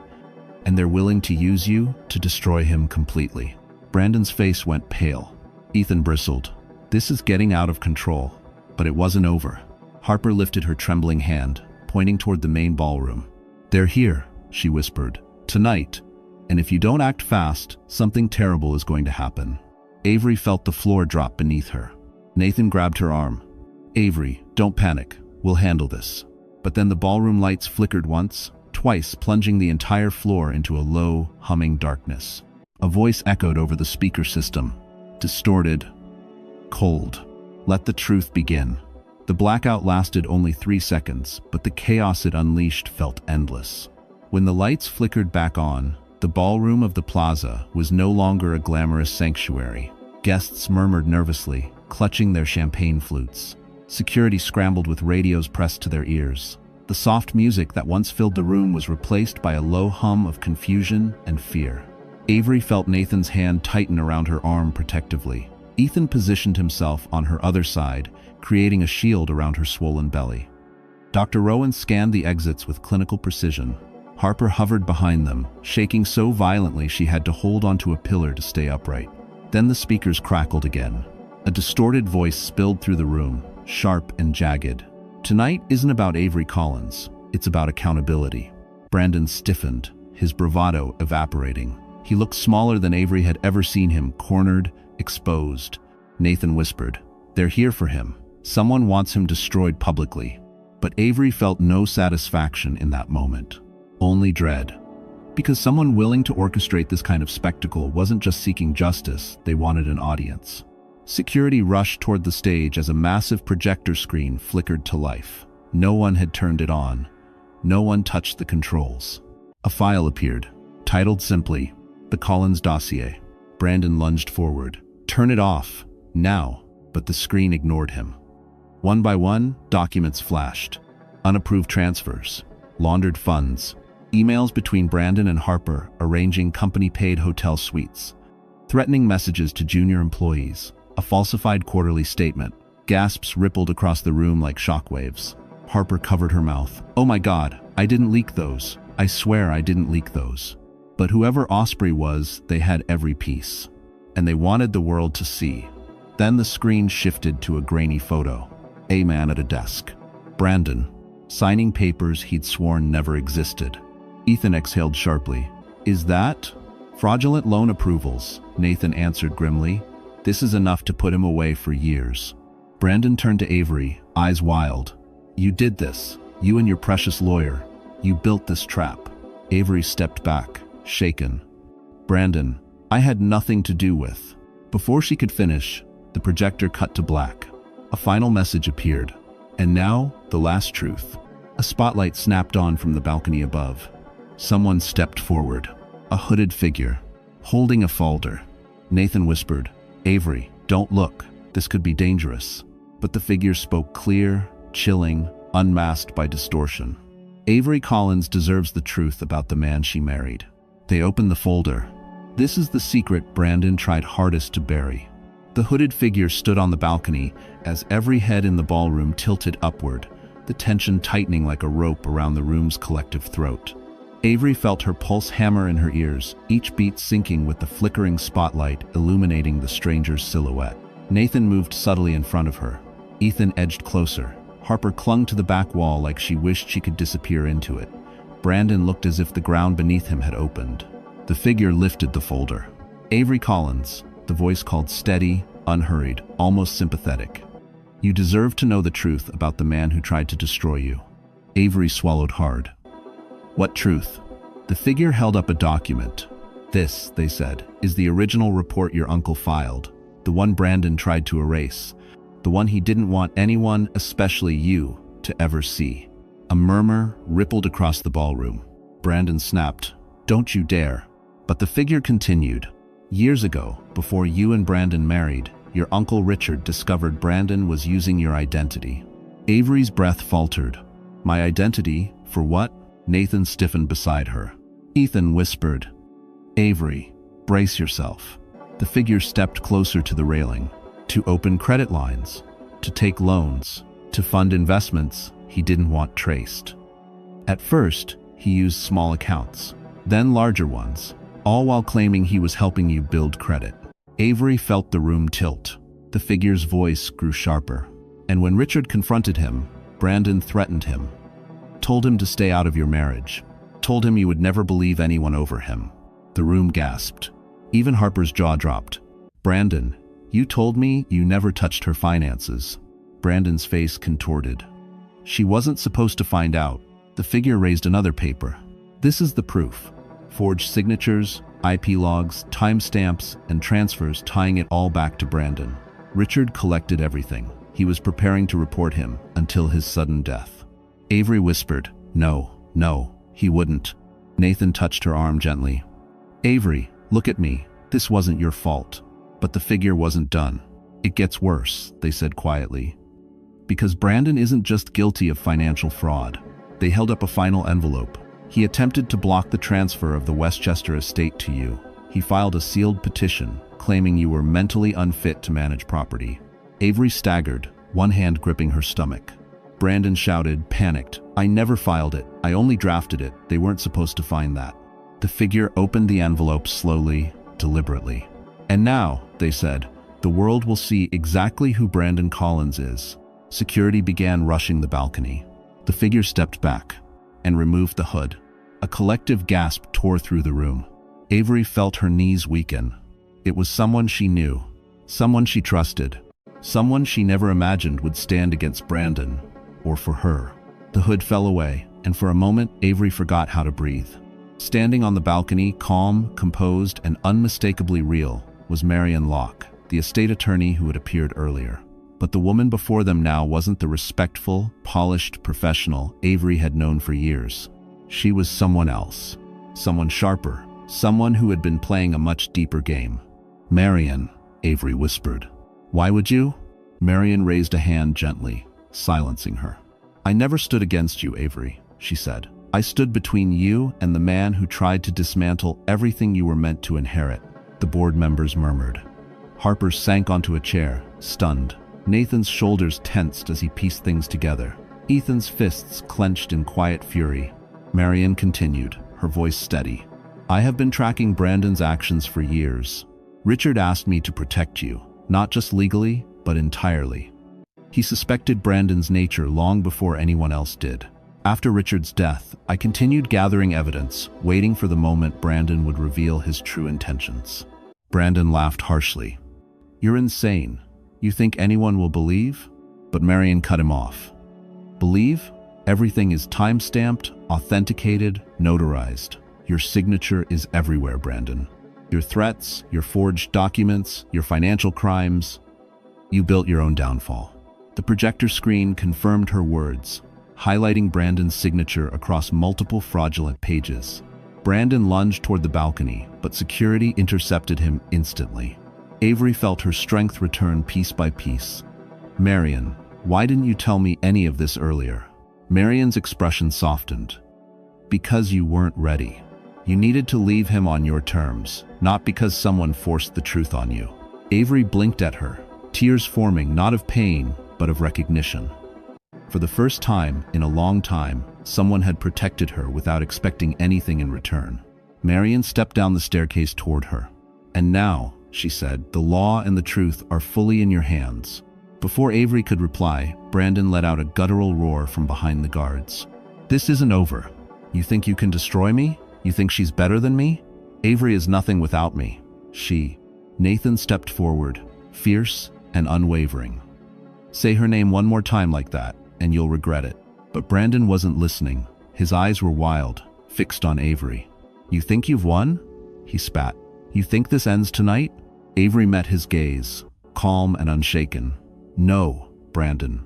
And they're willing to use you to destroy him completely." Brandon's face went pale. Ethan bristled. "This is getting out of control." But it wasn't over. Harper lifted her trembling hand, pointing toward the main ballroom. "They're here," she whispered. "Tonight. And if you don't act fast, something terrible is going to happen." Avery felt the floor drop beneath her. Nathan grabbed her arm. "Avery, don't panic. We'll handle this." But then the ballroom lights flickered once, twice, plunging the entire floor into a low, humming darkness. A voice echoed over the speaker system. Distorted. Cold. "Let the truth begin." The blackout lasted only 3 seconds, but the chaos it unleashed felt endless. When the lights flickered back on, the ballroom of the plaza was no longer a glamorous sanctuary. Guests murmured nervously, clutching their champagne flutes. Security scrambled with radios pressed to their ears. The soft music that once filled the room was replaced by a low hum of confusion and fear. Avery felt Nathan's hand tighten around her arm protectively. Ethan positioned himself on her other side, creating a shield around her swollen belly. Dr. Rowan scanned the exits with clinical precision. Harper hovered behind them, shaking so violently she had to hold onto a pillar to stay upright. Then the speakers crackled again. A distorted voice spilled through the room, sharp and jagged. "Tonight isn't about Avery Collins. It's about accountability." Brandon stiffened, his bravado evaporating. He looked smaller than Avery had ever seen him, cornered, exposed. Nathan whispered, "They're here for him. Someone wants him destroyed publicly." But Avery felt no satisfaction in that moment. Only dread. Because someone willing to orchestrate this kind of spectacle wasn't just seeking justice, they wanted an audience. Security rushed toward the stage as a massive projector screen flickered to life. No one had turned it on. No one touched the controls. A file appeared, titled simply, "The Collins Dossier." Brandon lunged forward. "Turn it off, now," but the screen ignored him. One by one, documents flashed. Unapproved transfers, laundered funds, emails between Brandon and Harper arranging company-paid hotel suites, threatening messages to junior employees, a falsified quarterly statement. Gasps rippled across the room like shockwaves. Harper covered her mouth. "Oh my God, I didn't leak those. I swear I didn't leak those." But whoever Osprey was, they had every piece. And they wanted the world to see. Then the screen shifted to a grainy photo. A man at a desk. Brandon, signing papers he'd sworn never existed. Ethan exhaled sharply. "Is that?" "Fraudulent loan approvals," Nathan answered grimly. "This is enough to put him away for years." Brandon turned to Avery, eyes wild. "You did this. You and your precious lawyer. You built this trap." Avery stepped back, shaken. "Brandon, I had nothing to do with." Before she could finish, the projector cut to black. A final message appeared. And now, the last truth. A spotlight snapped on from the balcony above. Someone stepped forward. A hooded figure, holding a folder. Nathan whispered, "Avery, don't look. This could be dangerous." But the figure spoke clear, chilling, unmasked by distortion. "Avery Collins deserves the truth about the man she married." They opened the folder. This is the secret Brandon tried hardest to bury. The hooded figure stood on the balcony as every head in the ballroom tilted upward, the tension tightening like a rope around the room's collective throat. Avery felt her pulse hammer in her ears, each beat syncing with the flickering spotlight illuminating the stranger's silhouette. Nathan moved subtly in front of her. Ethan edged closer. Harper clung to the back wall like she wished she could disappear into it. Brandon looked as if the ground beneath him had opened. The figure lifted the folder. "Avery Collins," the voice called steady, unhurried, almost sympathetic. "You deserve to know the truth about the man who tried to destroy you." Avery swallowed hard. "What truth?" The figure held up a document. "This," they said, "is the original report your uncle filed, the one Brandon tried to erase, the one he didn't want anyone, especially you, to ever see." A murmur rippled across the ballroom. Brandon snapped, "Don't you dare." But the figure continued. "Years ago, before you and Brandon married, your uncle Richard discovered Brandon was using your identity." Avery's breath faltered. "My identity? For what?" Nathan stiffened beside her. Ethan whispered, "Avery, brace yourself." The figure stepped closer to the railing. "To open credit lines, to take loans, to fund investments he didn't want traced." At first, he used small accounts, then larger ones, all while claiming he was helping you build credit. Avery felt the room tilt. The figure's voice grew sharper. And when Richard confronted him, Brandon threatened him. Told him to stay out of your marriage. Told him you would never believe anyone over him. The room gasped. Even Harper's jaw dropped. "Brandon, you told me you never touched her finances." Brandon's face contorted. "She wasn't supposed to find out." The figure raised another paper. "This is the proof. Forged signatures, IP logs, timestamps, and transfers tying it all back to Brandon. Richard collected everything. He was preparing to report him until his sudden death." Avery whispered, No, he wouldn't." Nathan touched her arm gently. "Avery, look at me. This wasn't your fault." But the figure wasn't done. "It gets worse," they said quietly. "Because Brandon isn't just guilty of financial fraud." They held up a final envelope. "He attempted to block the transfer of the Westchester estate to you. He filed a sealed petition, claiming you were mentally unfit to manage property." Avery staggered, one hand gripping her stomach. Brandon shouted, panicked, "I never filed it. I only drafted it. They weren't supposed to find that." The figure opened the envelope slowly, deliberately. "And now," they said, "the world will see exactly who Brandon Collins is." Security began rushing the balcony. The figure stepped back and removed the hood. A collective gasp tore through the room. Avery felt her knees weaken. It was someone she knew, someone she trusted, someone she never imagined would stand against Brandon, or for her. The hood fell away, and for a moment Avery forgot how to breathe. Standing on the balcony, calm, composed, and unmistakably real, was Marian Locke, the estate attorney who had appeared earlier. But the woman before them now wasn't the respectful, polished professional Avery had known for years. She was someone else. Someone sharper. Someone who had been playing a much deeper game. "Marion," Avery whispered. "Why would you?" Marion raised a hand gently, silencing her. "I never stood against you, Avery," she said. "I stood between you and the man who tried to dismantle everything you were meant to inherit." The board members murmured. Harper sank onto a chair, stunned. Nathan's shoulders tensed as he pieced things together. Ethan's fists clenched in quiet fury. Marion continued, her voice steady. "I have been tracking Brandon's actions for years. Richard asked me to protect you, not just legally, but entirely. He suspected Brandon's nature long before anyone else did. After Richard's death, I continued gathering evidence, waiting for the moment Brandon would reveal his true intentions." Brandon laughed harshly. "You're insane. You think anyone will believe?" But Marion cut him off. "Believe? Everything is time-stamped, authenticated, notarized. Your signature is everywhere, Brandon. Your threats, your forged documents, your financial crimes. You built your own downfall." The projector screen confirmed her words, highlighting Brandon's signature across multiple fraudulent pages. Brandon lunged toward the balcony, but security intercepted him instantly. Avery felt her strength return piece by piece. "Marion, why didn't you tell me any of this earlier?" Marion's expression softened. "Because you weren't ready. You needed to leave him on your terms, not because someone forced the truth on you." Avery blinked at her, tears forming not of pain, but of recognition. For the first time in a long time, someone had protected her without expecting anything in return. Marion stepped down the staircase toward her. "And now," she said, "the law and the truth are fully in your hands." Before Avery could reply, Brandon let out a guttural roar from behind the guards. "This isn't over. You think you can destroy me? You think she's better than me? Avery is nothing without me. She." Nathan stepped forward, fierce and unwavering. "Say her name one more time like that, and you'll regret it." But Brandon wasn't listening. His eyes were wild, fixed on Avery. "You think you've won?" he spat. "You think this ends tonight?" Avery met his gaze, calm and unshaken. "No, Brandon.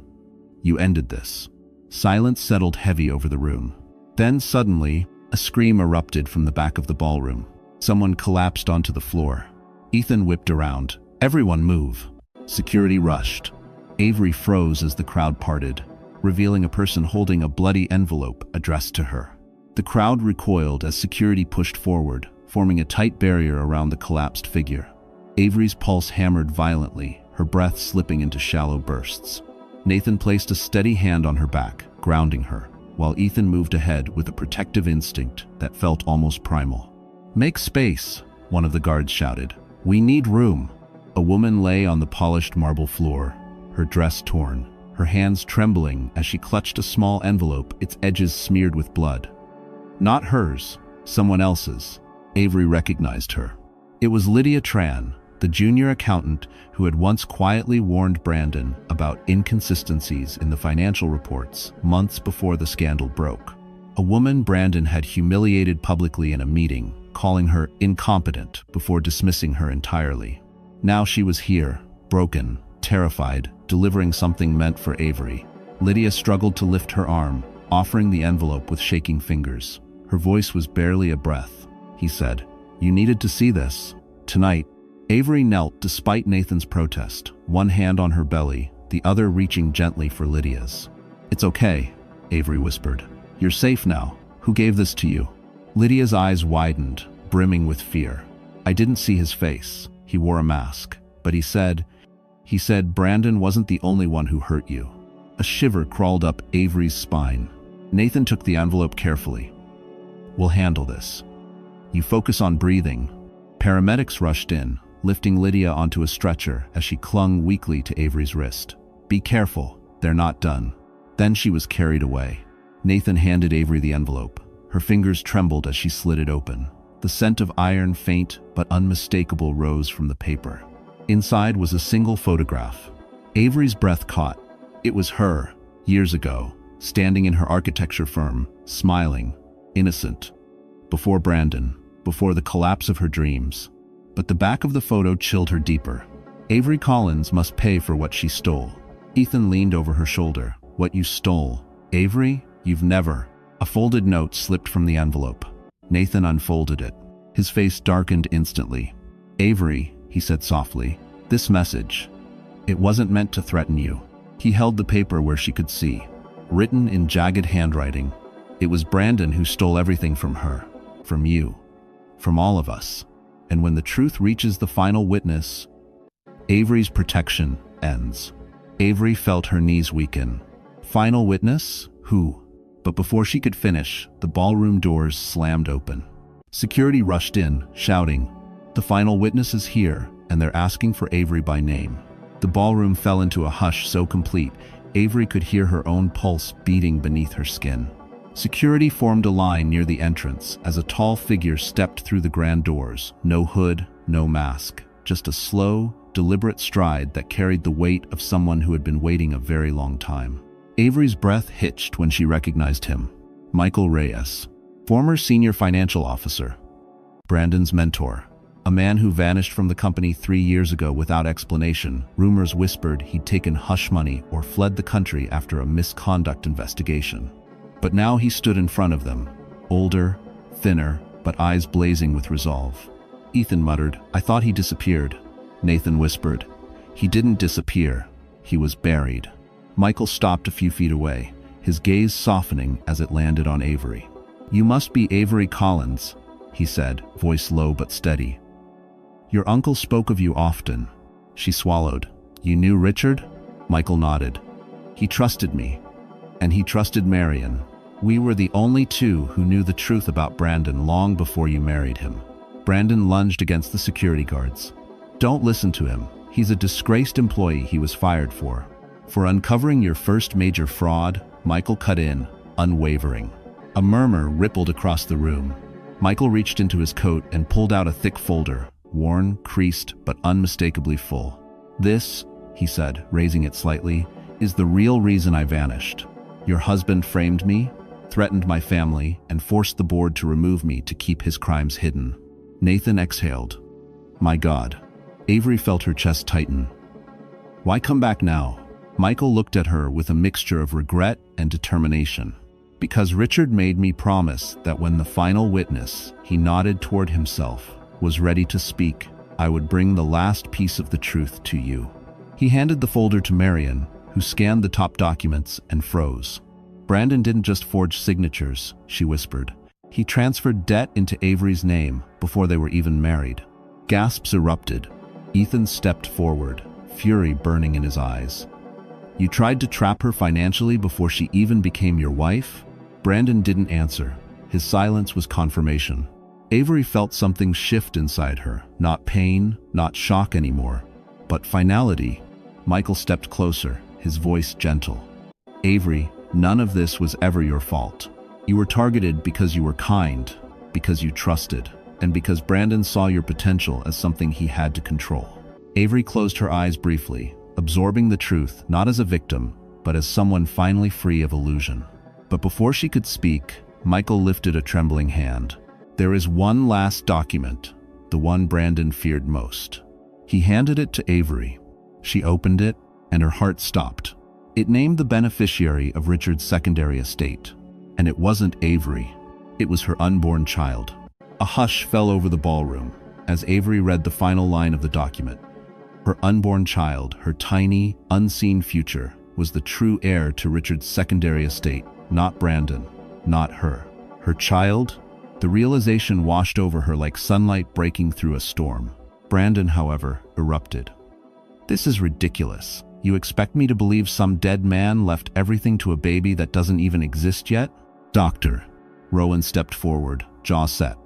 You ended this." Silence settled heavy over the room. Then suddenly, a scream erupted from the back of the ballroom. Someone collapsed onto the floor. Ethan whipped around. "Everyone move." Security rushed. Avery froze as the crowd parted, revealing a person holding a bloody envelope addressed to her. The crowd recoiled as security pushed forward, forming a tight barrier around the collapsed figure. Avery's pulse hammered violently, her breath slipping into shallow bursts. Nathan placed a steady hand on her back, grounding her, while Ethan moved ahead with a protective instinct that felt almost primal. "Make space," one of the guards shouted. "We need room." A woman lay on the polished marble floor, her dress torn, her hands trembling as she clutched a small envelope, its edges smeared with blood. Not hers, someone else's. Avery recognized her. It was Lydia Tran, the junior accountant who had once quietly warned Brandon about inconsistencies in the financial reports months before the scandal broke. A woman Brandon had humiliated publicly in a meeting, calling her incompetent before dismissing her entirely. Now she was here, broken, terrified, delivering something meant for Avery. Lydia struggled to lift her arm, offering the envelope with shaking fingers. Her voice was barely a breath. He said, "You needed to see this. Tonight." Avery knelt despite Nathan's protest, one hand on her belly, the other reaching gently for Lydia's. "It's okay," Avery whispered. "You're safe now. Who gave this to you?" Lydia's eyes widened, brimming with fear. "I didn't see his face. He wore a mask. But he said, Brandon wasn't the only one who hurt you." A shiver crawled up Avery's spine. Nathan took the envelope carefully. "We'll handle this. You focus on breathing." Paramedics rushed in, lifting Lydia onto a stretcher as she clung weakly to Avery's wrist. "Be careful, they're not done." Then she was carried away. Nathan handed Avery the envelope. Her fingers trembled as she slid it open. The scent of iron, faint but unmistakable, rose from the paper. Inside was a single photograph. Avery's breath caught. It was her, years ago, standing in her architecture firm, smiling, innocent. Before Brandon, before the collapse of her dreams. But the back of the photo chilled her deeper. Avery Collins must pay for what she stole. Ethan leaned over her shoulder. What you stole? Avery? You've never. A folded note slipped from the envelope. Nathan unfolded it. His face darkened instantly. Avery, he said softly, this message. It wasn't meant to threaten you. He held the paper where she could see. Written in jagged handwriting. It was Brandon who stole everything from her. From you. From all of us. And when the truth reaches the final witness, Avery's protection ends. Avery felt her knees weaken. Final witness? Who? But before she could finish, the ballroom doors slammed open. Security rushed in, shouting, "The final witness is here, and they're asking for Avery by name." The ballroom fell into a hush so complete, Avery could hear her own pulse beating beneath her skin. Security formed a line near the entrance as a tall figure stepped through the grand doors. No hood, no mask, just a slow, deliberate stride that carried the weight of someone who had been waiting a very long time. Avery's breath hitched when she recognized him. Michael Reyes, former senior financial officer, Brandon's mentor, a man who vanished from the company 3 years ago without explanation. Rumors whispered he'd taken hush money or fled the country after a misconduct investigation. But now he stood in front of them, older, thinner, but eyes blazing with resolve. Ethan muttered, "I thought he disappeared." Nathan whispered, "He didn't disappear. He was buried." Michael stopped a few feet away, his gaze softening as it landed on Avery. "You must be Avery Collins," he said, voice low but steady. "Your uncle spoke of you often." She swallowed. "You knew Richard?" Michael nodded. "He trusted me. And he trusted Marion. We were the only two who knew the truth about Brandon long before you married him." Brandon lunged against the security guards. "Don't listen to him. He's a disgraced employee he was fired for. For uncovering your first major fraud," Michael cut in, unwavering. A murmur rippled across the room. Michael reached into his coat and pulled out a thick folder, worn, creased, but unmistakably full. "This," he said, raising it slightly, "is the real reason I vanished. Your husband framed me, threatened my family, and forced the board to remove me to keep his crimes hidden." Nathan exhaled. "My God." Avery felt her chest tighten. "Why come back now?" Michael looked at her with a mixture of regret and determination. "Because Richard made me promise that when the final witness," he nodded toward himself, "was ready to speak, I would bring the last piece of the truth to you." He handed the folder to Marion, who scanned the top documents and froze. "Brandon didn't just forge signatures," she whispered. "He transferred debt into Avery's name before they were even married." Gasps erupted. Ethan stepped forward, fury burning in his eyes. "You tried to trap her financially before she even became your wife?" Brandon didn't answer. His silence was confirmation. Avery felt something shift inside her, not pain, not shock anymore, but finality. Michael stepped closer, his voice gentle. "Avery, none of this was ever your fault. You were targeted because you were kind, because you trusted, and because Brandon saw your potential as something he had to control." Avery closed her eyes briefly, absorbing the truth not as a victim, but as someone finally free of illusion. But before she could speak, Michael lifted a trembling hand. "There is one last document, the one Brandon feared most." He handed it to Avery. She opened it, and her heart stopped. It named the beneficiary of Richard's secondary estate. And it wasn't Avery. It was her unborn child. A hush fell over the ballroom as Avery read the final line of the document. Her unborn child, her tiny, unseen future, was the true heir to Richard's secondary estate, not Brandon, not her. Her child? The realization washed over her like sunlight breaking through a storm. Brandon, however, erupted. "This is ridiculous. You expect me to believe some dead man left everything to a baby that doesn't even exist yet?" "Doctor." Rowan stepped forward, jaw set.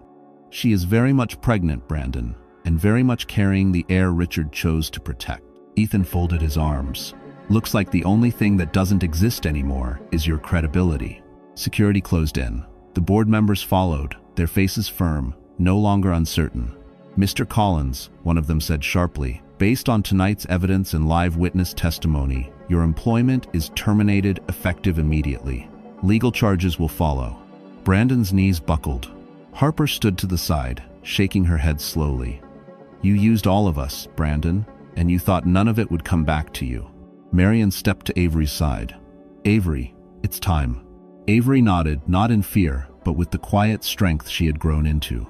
"She is very much pregnant, Brandon, and very much carrying the heir Richard chose to protect." Ethan folded his arms. "Looks like the only thing that doesn't exist anymore is your credibility." Security closed in. The board members followed, their faces firm, no longer uncertain. "Mr. Collins," one of them said sharply, "based on tonight's evidence and live witness testimony, your employment is terminated effective immediately. Legal charges will follow." Brandon's knees buckled. Harper stood to the side, shaking her head slowly. "You used all of us, Brandon, and you thought none of it would come back to you." Marion stepped to Avery's side. "Avery, it's time." Avery nodded, not in fear, but with the quiet strength she had grown into.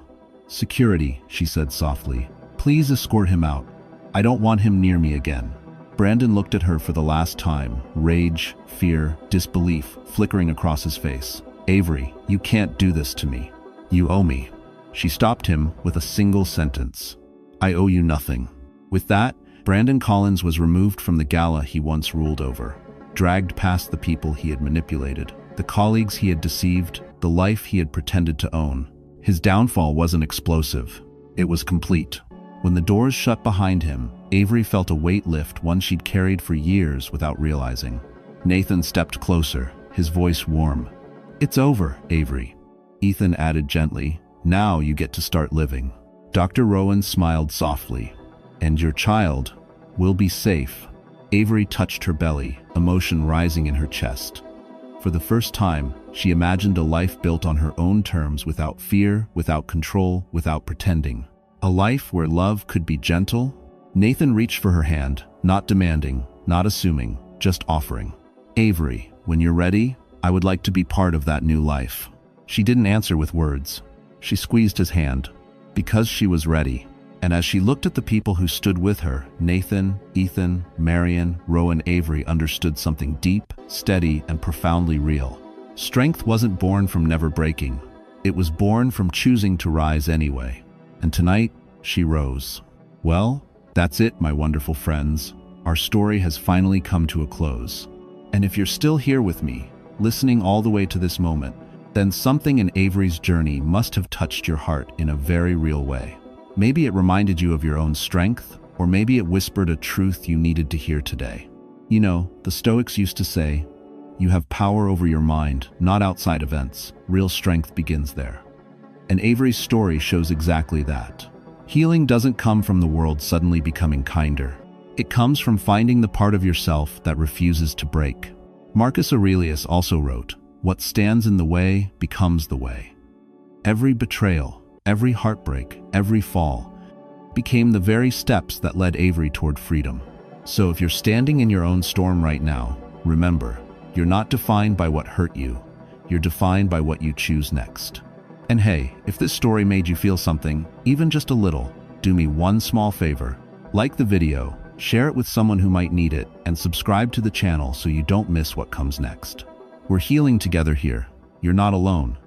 "Security," she said softly. "Please escort him out. I don't want him near me again." Brandon looked at her for the last time, rage, fear, disbelief flickering across his face. "Avery, you can't do this to me. You owe me." She stopped him with a single sentence. "I owe you nothing." With that, Brandon Collins was removed from the gala he once ruled over, dragged past the people he had manipulated, the colleagues he had deceived, the life he had pretended to own. His downfall wasn't explosive. It was complete. When the doors shut behind him, Avery felt a weight lift, one she'd carried for years without realizing. Nathan stepped closer, his voice warm. "It's over, Avery," Ethan added gently. "Now you get to start living." Dr. Rowan smiled softly. "And your child will be safe." Avery touched her belly, emotion rising in her chest. For the first time, she imagined a life built on her own terms, without fear, without control, without pretending. A life where love could be gentle. Nathan reached for her hand, not demanding, not assuming, just offering. "Avery, when you're ready, I would like to be part of that new life." She didn't answer with words. She squeezed his hand, because she was ready. And as she looked at the people who stood with her, Nathan, Ethan, Marion, Rowan, Avery understood something deep, steady, and profoundly real. Strength wasn't born from never breaking. It was born from choosing to rise anyway. And tonight, she rose. Well, that's it, my wonderful friends. Our story has finally come to a close. And if you're still here with me, listening all the way to this moment, then something in Avery's journey must have touched your heart in a very real way. Maybe it reminded you of your own strength, or maybe it whispered a truth you needed to hear today. You know, the Stoics used to say, you have power over your mind, not outside events. Real strength begins there. And Avery's story shows exactly that. Healing doesn't come from the world suddenly becoming kinder. It comes from finding the part of yourself that refuses to break. Marcus Aurelius also wrote, "What stands in the way becomes the way." Every betrayal, every heartbreak, every fall became the very steps that led Avery toward freedom. So if you're standing in your own storm right now, remember, you're not defined by what hurt you. You're defined by what you choose next. And hey, if this story made you feel something, even just a little, do me one small favor. Like the video, share it with someone who might need it, and subscribe to the channel so you don't miss what comes next. We're healing together here. You're not alone.